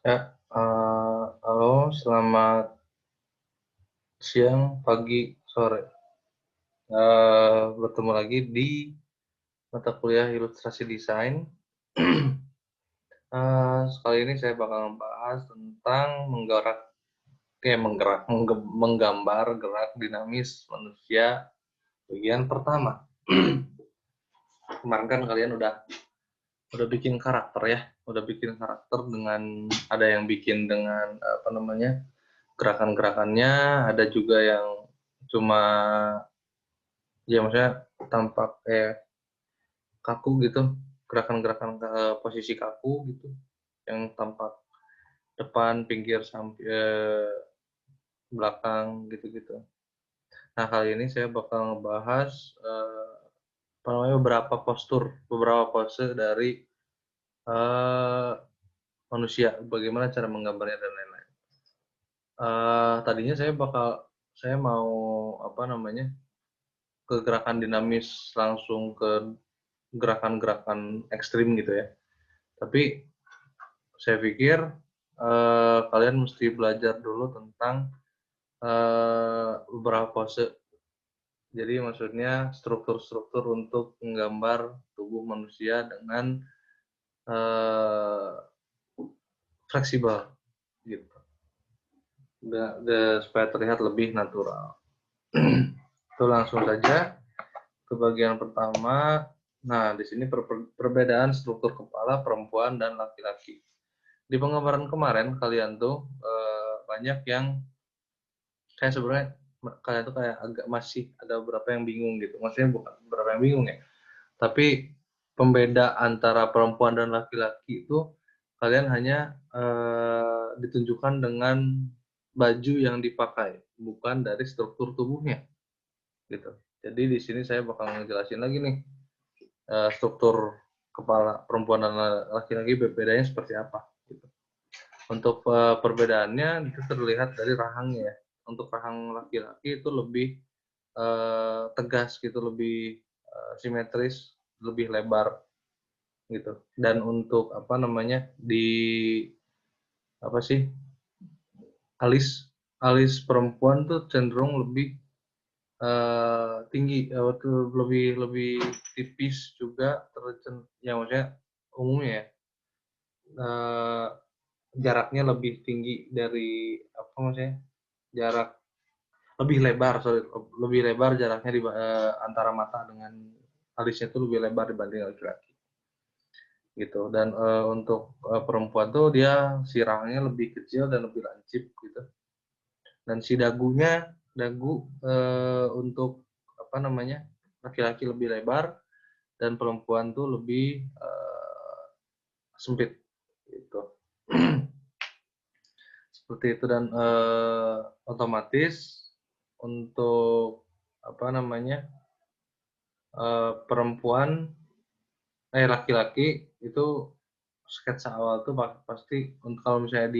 Ya, halo, selamat siang, pagi, sore. Bertemu lagi di mata kuliah Ilustrasi Desain. Sekali ini saya bakal membahas tentang menggambar gerak dinamis manusia bagian pertama. Kemarin kan kalian udah bikin karakter ya, udah bikin karakter dengan ada yang bikin dengan apa namanya gerakan-gerakannya, ada juga yang cuma ya maksudnya tampak kayak kaku gitu, gerakan-gerakan posisi kaku gitu, yang tampak depan, pinggir, belakang gitu-gitu. Nah kali ini saya bakal ngebahas apa namanya beberapa pose dari eh, manusia, bagaimana cara menggambarnya dan lain-lain. Tadinya saya mau apa namanya ke gerakan dinamis langsung ke gerakan-gerakan ekstrim gitu ya. Tapi saya pikir kalian mesti belajar dulu tentang beberapa pose. Jadi maksudnya struktur-struktur untuk menggambar tubuh manusia dengan eh, fleksibel gitu. Supaya terlihat lebih natural. Itu langsung saja ke bagian pertama. Nah, di sini perbedaan struktur kepala perempuan dan laki-laki. Di penggambaran kemarin kalian tuh banyak yang kayak sebenarnya kalian tuh kayak agak masih ada beberapa yang bingung gitu. Maksudnya bukan beberapa yang bingung ya, tapi pembeda antara perempuan dan laki-laki itu kalian hanya ditunjukkan dengan baju yang dipakai, bukan dari struktur tubuhnya gitu. Jadi di sini saya bakal ngejelasin lagi nih struktur kepala perempuan dan laki-laki bedanya seperti apa gitu. Untuk perbedaannya itu terlihat dari rahangnya ya. Untuk rahang laki-laki itu lebih tegas gitu, lebih simetris, lebih lebar gitu. Dan untuk apa namanya di apa sih alis alis perempuan tuh cenderung lebih tinggi, lebih lebih tipis juga, ya maksudnya umumnya ya, eh, jaraknya lebih tinggi dari apa maksudnya jarak lebih lebar, sorry, lebih lebar jaraknya antara mata dengan alisnya itu lebih lebar dibanding laki-laki gitu. Dan untuk perempuan tuh dia si rahangnya lebih kecil dan lebih lancip gitu. Dan si dagu untuk apa namanya laki-laki lebih lebar dan perempuan tuh lebih sempit gitu. Seperti itu. Dan otomatis untuk apa namanya perempuan laki-laki itu sketsa awal tuh pasti untuk kalau misalnya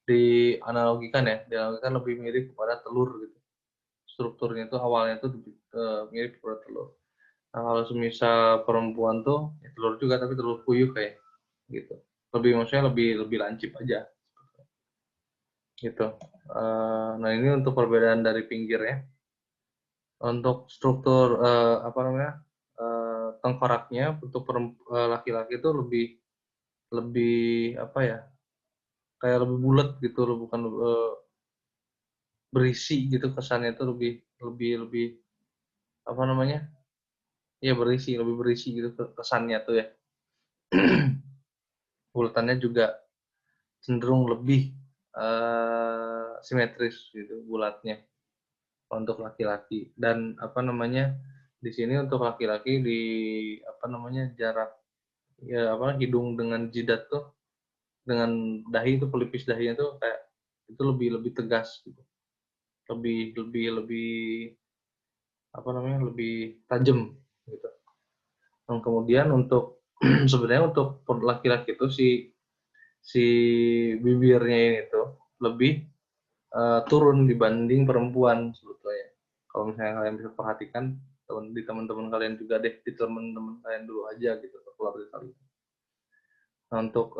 dianalogikan lebih mirip kepada telur gitu. Strukturnya itu awalnya tuh mirip kepada telur. Nah, kalau semisal perempuan tuh ya telur juga tapi telur puyuh kayak gitu. Maksudnya lebih lebih lancip aja gitu. Nah ini untuk perbedaan dari pinggirnya. Untuk struktur apa namanya tengkoraknya untuk laki-laki itu lebih lebih apa ya kayak lebih bulat gitu loh, bukan berisi gitu, kesannya itu lebih lebih lebih apa namanya ya lebih berisi gitu kesannya tuh ya. Bulatannya juga cenderung lebih simetris gitu bulatnya untuk laki-laki. Dan apa namanya di sini untuk laki-laki di apa namanya jarak ya apa hidung dengan jidat tuh dengan dahi itu pelipis dahinya tuh kayak itu lebih lebih tegas gitu, lebih lebih lebih apa namanya lebih tajam gitu. Dan kemudian untuk sebenarnya untuk laki-laki itu si si bibirnya ini tuh lebih turun dibanding perempuan sebetulnya. Kalau misalnya kalian bisa perhatikan di teman-teman kalian juga deh, di teman-teman kalian dulu aja gitu, keluarga kalian. Nah, untuk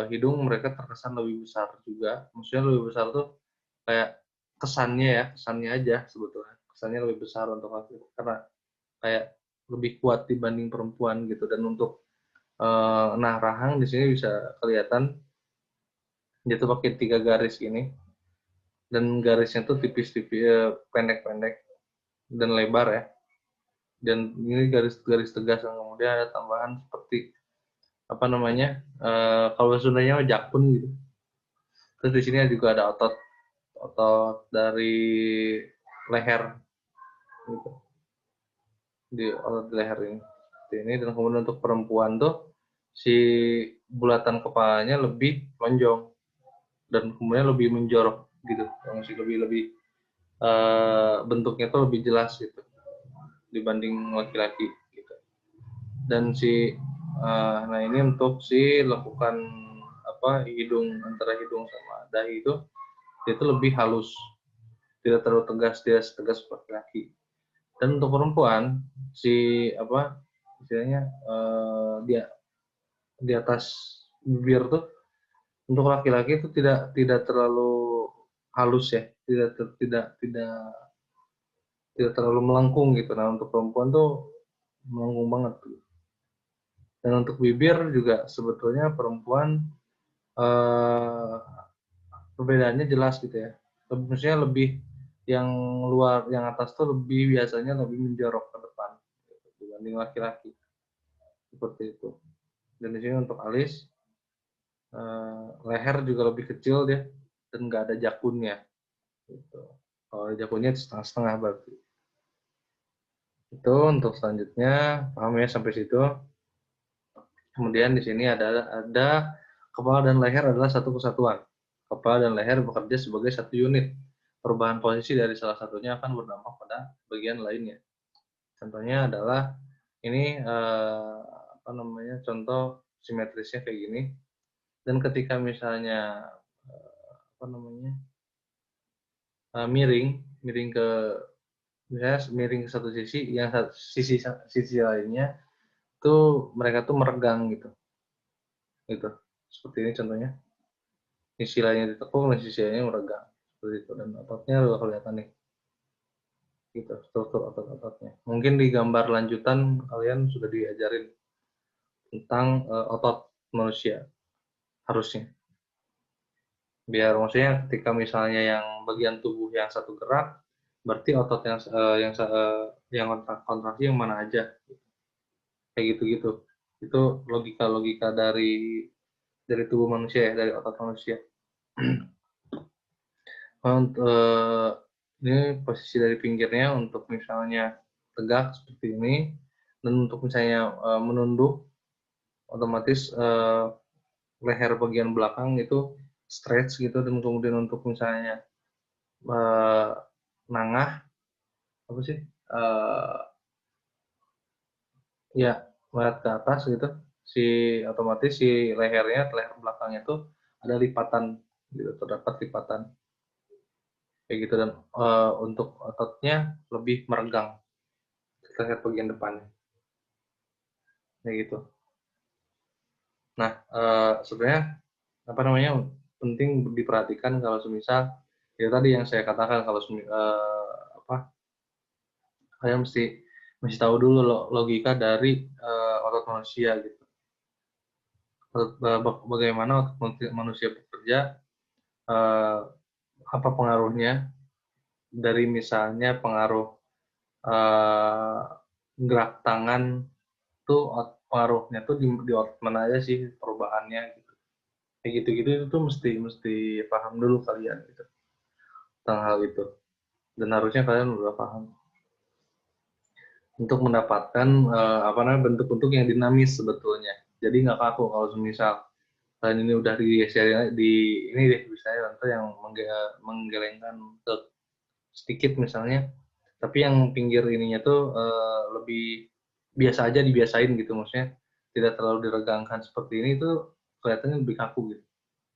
hidung mereka terkesan lebih besar juga. Maksudnya lebih besar tuh kayak kesannya aja sebetulnya. Kesannya lebih besar untuk laki karena kayak lebih kuat dibanding perempuan gitu. Dan untuk nah rahang di sini bisa kelihatan dia tuh pakai 3 garis ini dan garisnya tuh tipis-tipis, pendek-pendek dan lebar ya. Dan ini garis-garis tegas yang kemudian ada tambahan seperti apa namanya? Kalau Sundanya jakun gitu. Terus di sini juga ada otot dari leher gitu. Di otot leher ini. Dan kemudian untuk perempuan tuh si bulatan kepalanya lebih lonjong dan kemudian lebih menjorok gitu. Masih lebih bentuknya tuh lebih jelas gitu dibanding laki-laki gitu. Dan nah ini untuk si lekukan antara hidung sama dahi itu lebih halus, tidak terlalu tegas, tidak setegas laki-laki. Dan untuk perempuan istilahnya dia di atas bibir tuh untuk laki-laki itu tidak terlalu halus ya, tidak terlalu melengkung gitu. Nah untuk perempuan tuh melengkung banget tuh. Dan untuk bibir juga sebetulnya perempuan eh, perbedaannya jelas gitu ya. Maksudnya lebih yang yang atas tuh biasanya lebih menjorok ke depan gitu, dibanding laki-laki seperti itu. Dan di sini untuk alis leher juga lebih kecil dia dan nggak ada jakunnya. Gitu. Kalau jakunnya setengah-setengah berarti. Itu untuk selanjutnya paham ya sampai situ. Kemudian di sini ada kepala dan leher adalah satu kesatuan. Kepala dan leher bekerja sebagai satu unit. Perubahan posisi dari salah satunya akan berdampak pada bagian lainnya. Contohnya adalah ini contoh simetrisnya kayak gini. Dan ketika misalnya miring ke misalnya miring ke satu sisi, yang sisi lainnya tuh mereka tuh meregang gitu. Gitu. Seperti ini contohnya. Sisi lainnya ditekuk dan sisi lainnya meregang. Seperti itu. Dan ototnya udah kelihatan nih. Gitu, struktur otot-ototnya. Mungkin di gambar lanjutan kalian sudah diajarin tentang otot manusia harusnya. Biar maksudnya ketika misalnya yang bagian tubuh yang satu gerak, berarti otot yang kontraksi yang mana aja. Kayak gitu-gitu. Itu logika-logika dari tubuh manusia ya, dari otot manusia. Ini posisi dari pinggirnya untuk misalnya tegak seperti ini, dan untuk misalnya menunduk, otomatis leher bagian belakang itu stretch gitu, dan kemudian untuk misalnya nangah apa sih ya melihat ke atas gitu, otomatis si leher belakangnya tuh ada lipatan gitu, terdapat lipatan kayak gitu. Dan untuk ototnya lebih meregang, kita lihat bagian depannya kayak gitu. Nah sebenarnya penting diperhatikan kalau semisal ya tadi yang saya katakan, kalau kalian mesti tahu dulu logika dari otot manusia gitu. Bagaimana otot manusia bekerja, apa pengaruhnya dari misalnya pengaruh eh, gerak tangan tuh, pengaruhnya tuh di otot mana aja sih perubahannya gitu. Kayak gitu-gitu itu tuh mesti paham dulu kalian gitu tentang hal itu. Dan harusnya kalian udah paham untuk mendapatkan bentuk-bentuk yang dinamis sebetulnya. Jadi nggak kaku kalau semisal kalian ini udah di ini deh misalnya contoh yang menggelengkan ke sedikit misalnya, tapi yang pinggir ininya tuh lebih biasa aja, dibiasain gitu, maksudnya tidak terlalu diregangkan seperti ini tuh kelihatannya lebih kaku gitu.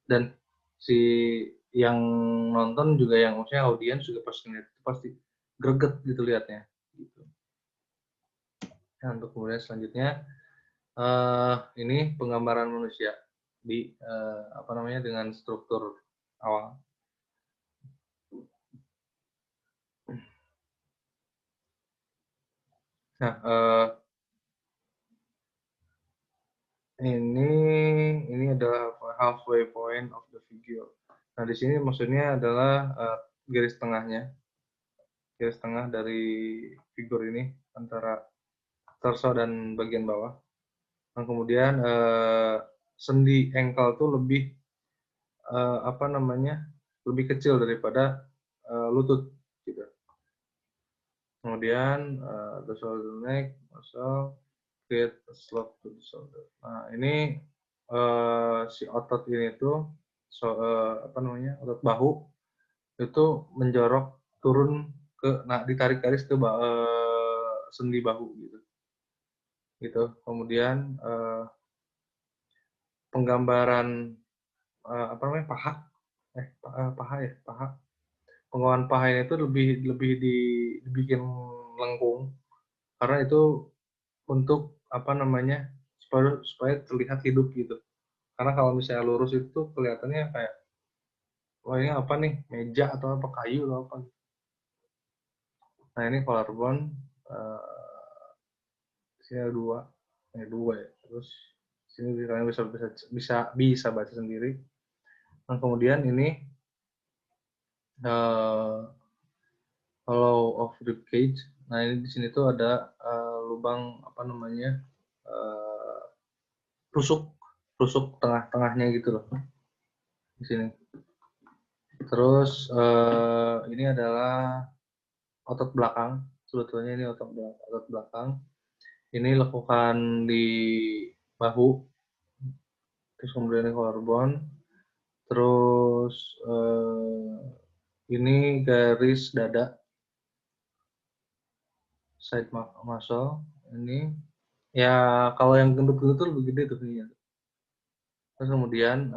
Dan si yang nonton juga, yang maksudnya audiens juga pasti greget gitu liatnya gitu. Nah, untuk kemudian selanjutnya Ini penggambaran manusia di apa namanya dengan struktur awal. Nah, ini adalah halfway point of the figure. Nah, di sini maksudnya adalah garis tengahnya, garis tengah dari figur ini antara torso dan bagian bawah. Nah, kemudian sendi ankle tuh lebih apa namanya lebih kecil daripada lutut gitu. Kemudian the shoulder neck muscle create a slope to the shoulder. Nah, ini si otot ini tuh apa namanya otot bahu itu menjorok turun ke, nah ditarik garis ke sendi bahu gitu. Kemudian penggambaran apa namanya paha paha. Penggalan paha ini itu lebih dibikin lengkung karena itu untuk apa namanya supaya terlihat hidup gitu. Karena kalau misalnya lurus itu kelihatannya kayak wah ini apa nih meja atau apa kayu atau apa. Nah ini collarbone sini ada dua ya. Terus sini kalian bisa baca sendiri. Nah kemudian ini hollow of rib cage. Nah ini di sini tuh ada lubang apa namanya rusuk tengah-tengahnya gitu loh di sini. Terus ini adalah otot belakang. Sebetulnya ini otot belakang. Ini lekukan di bahu. Terus kemudian ini collarbone. Terus ini garis dada. Side muscle. Ini ya kalau yang gendut-gendut tuh lebih gede tuh ini. Terus kemudian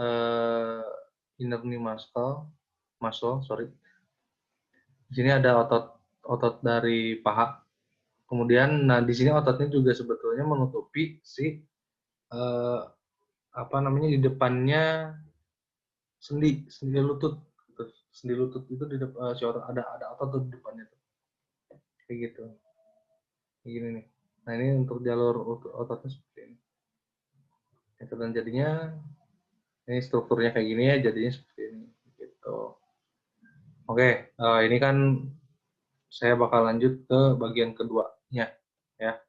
inner knee muscle, sorry. Di sini ada otot dari paha. Kemudian, nah di sini ototnya juga sebetulnya menutupi si apa namanya di depannya sendi lutut. Sendi lutut itu di depan si otot ada otot di depannya tuh. Kayak gitu. Kayak gini nih. Nah ini untuk jalur ototnya seperti ini. Dan jadinya ini strukturnya kayak gini ya, jadinya seperti ini. Gitu. Oke, ini kan saya bakal lanjut ke bagian keduanya ya.